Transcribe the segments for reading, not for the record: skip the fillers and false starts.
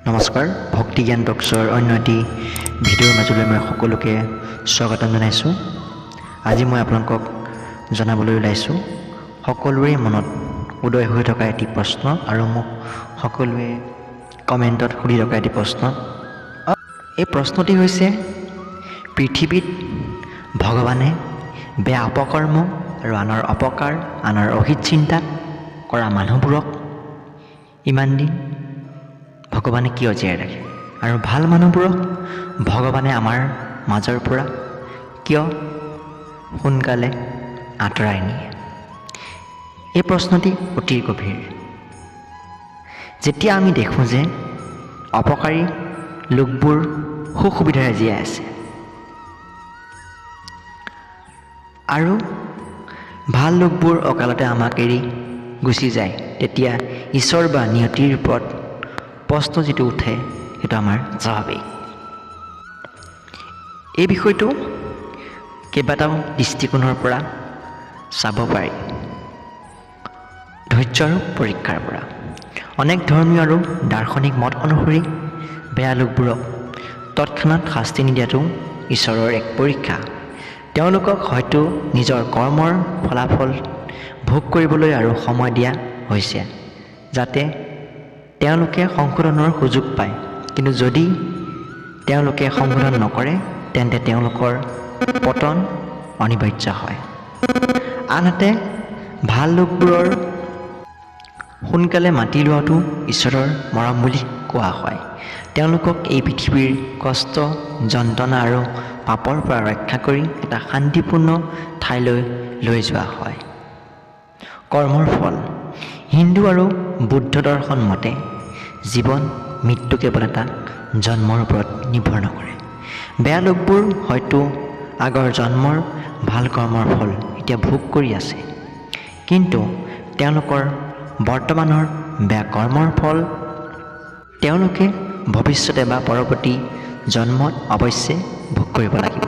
নমস্কাৰ, ভক্তি জ্ঞান টক্সৰ অন্য এটি ভিডিঅ'ৰ মাজলৈ মই সকলোকে স্বাগতম জনাইছোঁ। আজি মই আপোনালোকক জনাবলৈ ওলাইছোঁ সকলোৰে মনত উদয় হৈ থকা এটি প্ৰশ্ন আৰু মোক সকলোৱে কমেণ্টত সুধি থকা এটি প্ৰশ্ন। এই প্ৰশ্নটি হৈছে, পৃথিৱীত ভগৱানে বেয়া অপকৰ্ম আৰু আনৰ অপকাৰ, আনৰ অহিত চিন্তা কৰা মানুহবোৰক ইমান দিন ভগৱানে কিয় জীয়াই ৰাখে, আৰু ভাল মানুহবোৰক ভগৱানে আমাৰ মাজৰ পৰা কিয় সোনকালে আঁতৰাই নিয়ে? এই প্ৰশ্নটি অতি গভীৰ। যেতিয়া আমি দেখোঁ যে অপকাৰী লোকবোৰ সুবিধাৰে জীয়াই আছে আৰু ভাল লোকবোৰ অকালতে আমাক এৰি গুচি যায়, তেতিয়া ঈশ্বৰ বা নিয়তিৰ ওপৰত প্ৰশ্ন যিটো উঠে সেইটো আমাৰ স্বাভাৱিক। এই বিষয়টো কেইবাটাও দৃষ্টিকোণৰ পৰা চাব পাৰি। ধৈৰ্য আৰু পৰীক্ষাৰ পৰা। অনেক ধৰ্মীয় আৰু দাৰ্শনিক মত অনুসৰি বেয়া লোকবোৰক তৎক্ষণাত শাস্তি নিদিয়াটো ঈশ্বৰৰ এক পৰীক্ষা। তেওঁলোকক হয়তো নিজৰ কৰ্মৰ ফলাফল ভোগ কৰিবলৈ আৰু সময় দিয়া হৈছে, যাতে তেওঁলোকে সংশোধনৰ সুযোগ পায়। কিন্তু যদি তেওঁলোকে সংশোধন নকৰে, তেন্তে তেওঁলোকৰ পতন অনিবাৰ্য হয়। আনহাতে ভাল লোকবোৰৰ সোনকালে মাতি লোৱাটো ঈশ্বৰৰ মৰম বুলি কোৱা হয়। তেওঁলোকক এই পৃথিৱীৰ কষ্ট, যন্ত্ৰণা আৰু পাপৰ পৰা ৰক্ষা কৰি এটা শান্তিপূৰ্ণ ঠাইলৈ লৈ যোৱা হয়। কৰ্মৰ ফল। হিন্দু আৰু বুদ্ধ দৰ্শন মতে জীৱন মৃত্যু কেৱল এটা জন্মৰ ওপৰত নিৰ্ভৰ নকৰে। বেয়া লোকবোৰ হয়তো আগৰ জন্মৰ ভাল কৰ্মৰ ফল এতিয়া ভোগ কৰি আছে, কিন্তু তেওঁলোকৰ বৰ্তমানৰ বেয়া কৰ্মৰ ফল তেওঁলোকে ভৱিষ্যতে বা পৰৱৰ্তী জন্মত অৱশ্যে ভোগ কৰিব লাগিব।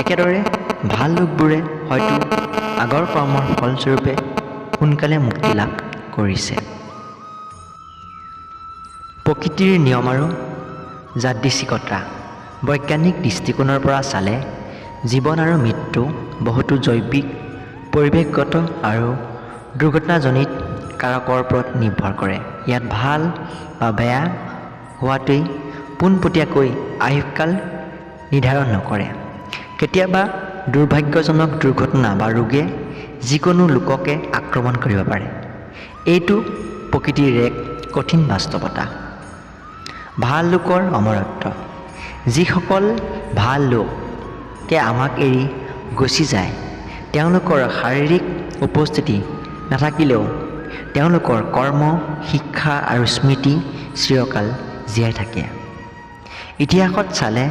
একেদৰে ভাল লোকবোৰে হয়তো আগৰ কৰ্মৰ ফলস্বৰূপে সোনকালে মুক্তি লাভ কৰিছে। প্ৰকৃতিৰ নিয়ম আৰু যাদৃচ্ছিকতা। বৈজ্ঞানিক দৃষ্টিকোণৰ পৰা চালে জীৱন আৰু মৃত্যু বহুতো জৈৱিক, পৰিৱেশগত আৰু দুৰ্ঘটনাজনিত কাৰকৰ ওপৰত নিৰ্ভৰ কৰে। ইয়াত ভাল বা বেয়া হোৱাটোৱেই পোনপটীয়াকৈ আয়ুসকাল নিৰ্ধাৰণ নকৰে। কেতিয়াবা দুৰ্ভাগ্যজনক দুৰ্ঘটনা বা ৰোগে যিকোনো লোককে আক্ৰমণ কৰিব পাৰে। এইটো প্ৰকৃতিৰ এক কঠিন বাস্তৱতা। ভাল লোকৰ অমৰত্ব। যিসকল ভাল লোকে আমাক এৰি গুচি যায়, তেওঁলোকৰ শাৰীৰিক উপস্থিতি নাথাকিলেও তেওঁলোকৰ কৰ্ম, শিক্ষা আৰু স্মৃতি চিৰকাল জীয়াই থাকে। ইতিহাসত চালে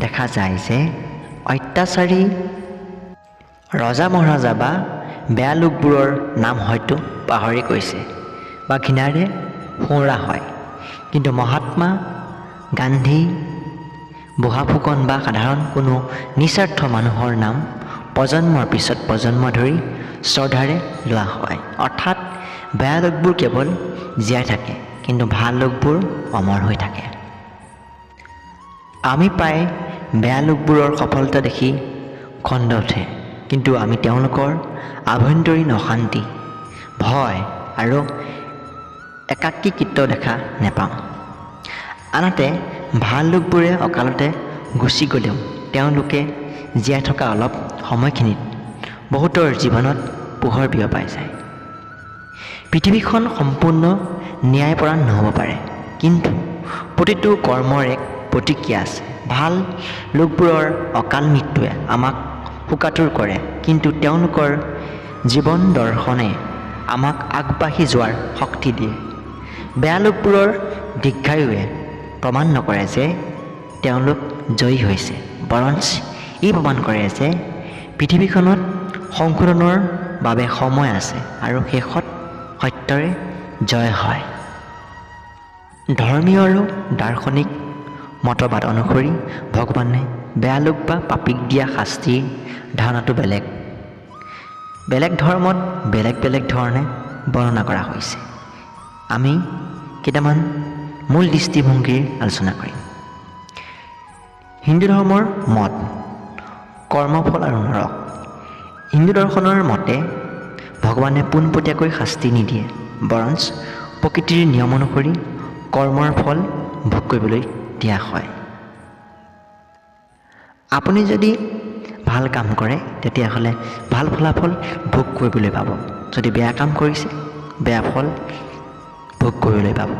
দেখা যায় যে অত্যাচাৰী ৰজা মহাৰজা বা বেয়া লোকবোৰৰ নাম হয়তো পাহৰি গৈছে বা ঘৃণাৰে সোঁৱৰা হয়, কিন্তু মহাত্মা গান্ধী, বুঢ়া ফুকন বা সাধাৰণ কোনো নিস্বাৰ্থ মানুহৰ নাম প্ৰজন্মৰ পিছত প্ৰজন্ম ধৰি শ্ৰদ্ধাৰে লোৱা হয়। অৰ্থাৎ বেয়া লোকবোৰ কেৱল জীয়াই থাকে, কিন্তু ভাল লোকবোৰ অমৰ হৈ থাকে। আমি প্ৰায় বেয়া লোকবোৰৰ সফলতা দেখি খণ্ড উঠে, কিন্তু আমি তেওঁলোকৰ আভ্যন্তৰীণ অশান্তি, ভয় আৰু একাকীত্ব দেখা নেপাওঁ। আনহাতে ভাল লোকবোৰে অকালতে গুচি গ'লেও তেওঁলোকে জীয়াই থকা অলপ সময়খিনিত বহুতৰ জীৱনত পোহৰ বিয়পাই যায়। পৃথিৱীখন সম্পূৰ্ণ ন্যায়পৰায়ণ নহ'ব পাৰে, কিন্তু প্ৰতিটো কৰ্মৰ এক প্ৰতিক্ৰিয়া আছে। ভাল লোকবোৰৰ অকাল মৃত্যুৱে আমাক শোকাতুৰ কৰে, কিন্তু তেওঁলোকৰ জীৱন দৰ্শনে আমাক আগবাঢ়ি যোৱাৰ শক্তি দিয়ে। বেয়া লোকবোৰৰ দীৰ্ঘায়ুৱে প্ৰমাণ নকৰে যে তেওঁলোক জয়ী হৈছে, বৰঞ্চ ই প্ৰমাণ কৰে যে পৃথিৱীখনত সংশোধনৰ বাবে সময় আছে আৰু শেষত সত্যৰে জয় হয়। ধৰ্মীয় আৰু দাৰ্শনিক মতবাদ অনুসৰি ভগৱানে বেয়া লোক বা পাপীক দিয়া শাস্তিৰ ধাৰণাটো বেলেগ বেলেগ ধৰ্মত বেলেগ বেলেগ ধৰণে বৰ্ণনা কৰা হৈছে। আমি কেইটামান মূল দৃষ্টিভংগীৰ আলোচনা কৰিম। হিন্দু ধৰ্মৰ মত কৰ্মফল আৰু নৰক। হিন্দু দৰ্শনৰ মতে ভগৱানে পোনপটীয়াকৈ শাস্তি নিদিয়ে, বৰঞ্চ প্ৰকৃতিৰ নিয়ম অনুসৰি কৰ্মৰ ফল ভোগ কৰিবলৈ দিয়া হয়। আপুনি যদি ভাল কাম কৰে তেতিয়াহ'লে ভাল ফলাফল ভোগ কৰিবলৈ পাব, যদি বেয়া কাম কৰিছে বেয়া ফল ভোগ কৰিবলৈ পাব।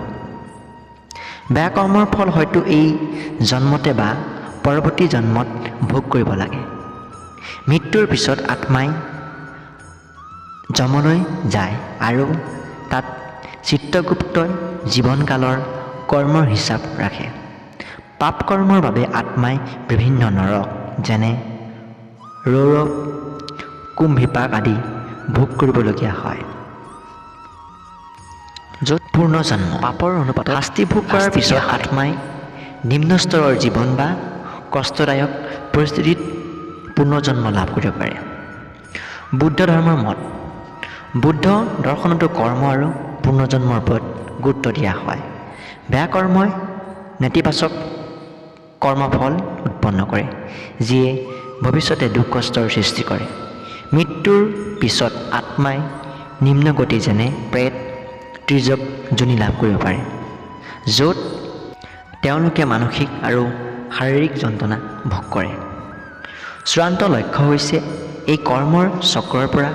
বেয়া কৰ্মৰ ফল হয়তো এই জন্মতে বা পৰৱৰ্তী জন্মত ভোগ কৰিব লাগে। মৃত্যুৰ পিছত আত্মাই যমলৈ যায় আৰু তাত চিত্ৰগুপ্তই জীৱনকালৰ কৰ্মৰ হিচাপ ৰাখে। পাপ কৰ্মৰ বাবে আত্মাই বিভিন্ন নৰক যেনে ৰৌৰৱ, কুম্ভিপাক আদি ভোগ কৰিবলগীয়া হয়, য'ত পূৰ্ণজন্ম পাপৰ অনুপাতত শাস্তি ভোগ কৰাৰ পিছত আত্মাই নিম্ন স্তৰৰ জীৱন বা কষ্টদায়ক পৰিস্থিতিত পুনৰ্জন্ম লাভ কৰিব পাৰে। বুদ্ধ ধৰ্মৰ মত বুদ্ধ দৰ্শনতো কৰ্ম আৰু পুনৰ্জন্মৰ ওপৰত গুৰুত্ব দিয়া হয়। বেয়া কৰ্মই নেতিবাচক কৰ্মফল উৎপন্ন কৰে, যিয়ে ভৱিষ্যতে দুখ কষ্টৰ সৃষ্টি কৰে। মৃত্যুৰ পিছত আত্মাই নিম্ন গতি যেনে প্ৰেত, ত্ৰিজগ যোনি লাভ কৰিব পাৰে, য'ত তেওঁলোকে মানসিক আৰু শাৰীৰিক যন্ত্ৰণা ভোগ কৰে। চূড়ান্ত লক্ষ্য হৈছে এই কৰ্মৰ চক্ৰৰ পৰা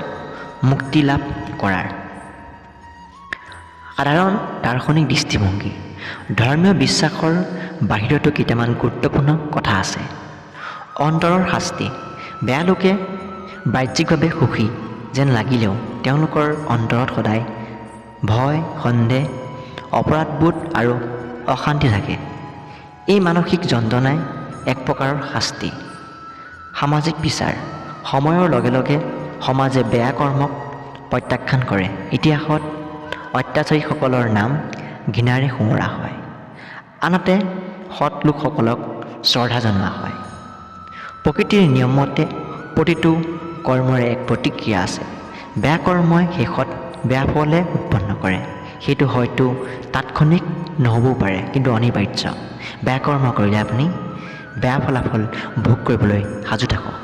মুক্তি লাভ কৰাৰ। সাধাৰণ দাৰ্শনিক দৃষ্টিভংগী ধৰ্মীয় বিশ্বাসৰ বাহিৰতো কেইটামান গুৰুত্বপূৰ্ণ কথা আছে। অন্তৰৰ শাস্তি বেয়া লোকে বাহ্যিকভাৱে সুখী যেন লাগিলেও তেওঁলোকৰ অন্তৰত সদায় ভয়, সন্দেহ, অপৰাধবোধ আৰু অশান্তি থাকে। এই মানসিক যন্ত্ৰণাই এক প্ৰকাৰৰ শাস্তি। সামাজিক বিচাৰ সময়ৰ লগে লগে সমাজে বেয়া কৰ্মক প্ৰত্যাখ্যান কৰে। ইতিহাসত অত্যাচাৰীসকলৰ নাম ঘৃণাৰে সুমৰা হয়, আনহাতে সৎ লোকসকলক শ্ৰদ্ধা জনোৱা হয়। প্ৰকৃতিৰ নিয়মমতে প্ৰতিটো কৰ্মৰে এক প্ৰতিক্ৰিয়া আছে। বেয়া কৰ্মই শেষত বেয়া ফলহে উৎপন্ন কৰে। সেইটো হয়তো তাৎক্ষণিক নহ'বও পাৰে, কিন্তু অনিবাৰ্য। বেয়া কৰ্ম কৰিলে আপুনি বেয়া ফলাফল ভোগ কৰিবলৈ সাজু থাকক।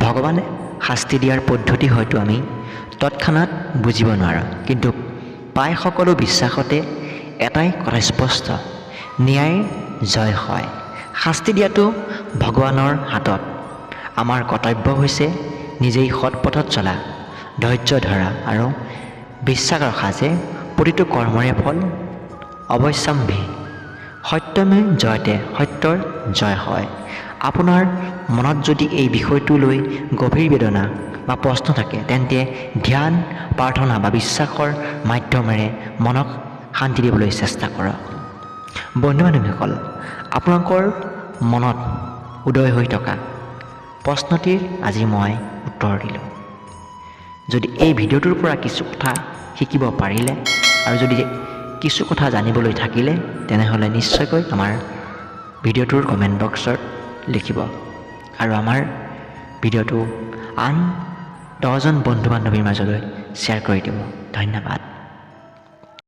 ভগৱানে শাস্তি দিয়াৰ পদ্ধতি হয়তো আমি তৎক্ষণাত বুজিব নোৱাৰোঁ, কিন্তু প্ৰায় সকলো বিশ্বাসতে এটাই কথা স্পষ্ট, ন্যায় জয় হয়। শাস্তি দিয়াটো ভগৱানৰ হাতত। আমাৰ কৰ্তব্য হৈছে নিজেই সৎ পথত চলা, ধৈৰ্য ধৰা আৰু বিশ্বাস ৰখা যে প্ৰতিটো কৰ্মৰে ফল অৱশ্যম্ভাৱী। সত্যমে জয়তে, সত্যৰ জয় হয়। আপোনাৰ মনত যদি এই বিষয়টো লৈ গভীৰ বেদনা বা প্ৰশ্ন থাকে, তেন্তে ধ্যান, প্ৰাৰ্থনা বা বিশ্বাসৰ মাধ্যমেৰে মনক শান্তি দিবলৈ চেষ্টা কৰক। বন্ধু বান্ধৱীসকল, আপোনালোকৰ মনত উদয় হৈ থকা প্ৰশ্নটিৰ আজি মই উত্তৰ দিলোঁ। যদি এই ভিডিঅ'টোৰ পৰা কিছু কথা শিকিব পাৰিলে আৰু যদি কিছু কথা জানিবলৈ থাকিলে, তেনেহ'লে নিশ্চয়কৈ আমাৰ ভিডিঅ'টোৰ কমেণ্ট বক্সত লিখিব আৰু আমাৰ ভিডিঅ'টো আন 10জন বন্ধু বান্ধৱীৰ মাজলৈ শ্বেয়াৰ কৰি দিব। ধন্যবাদ।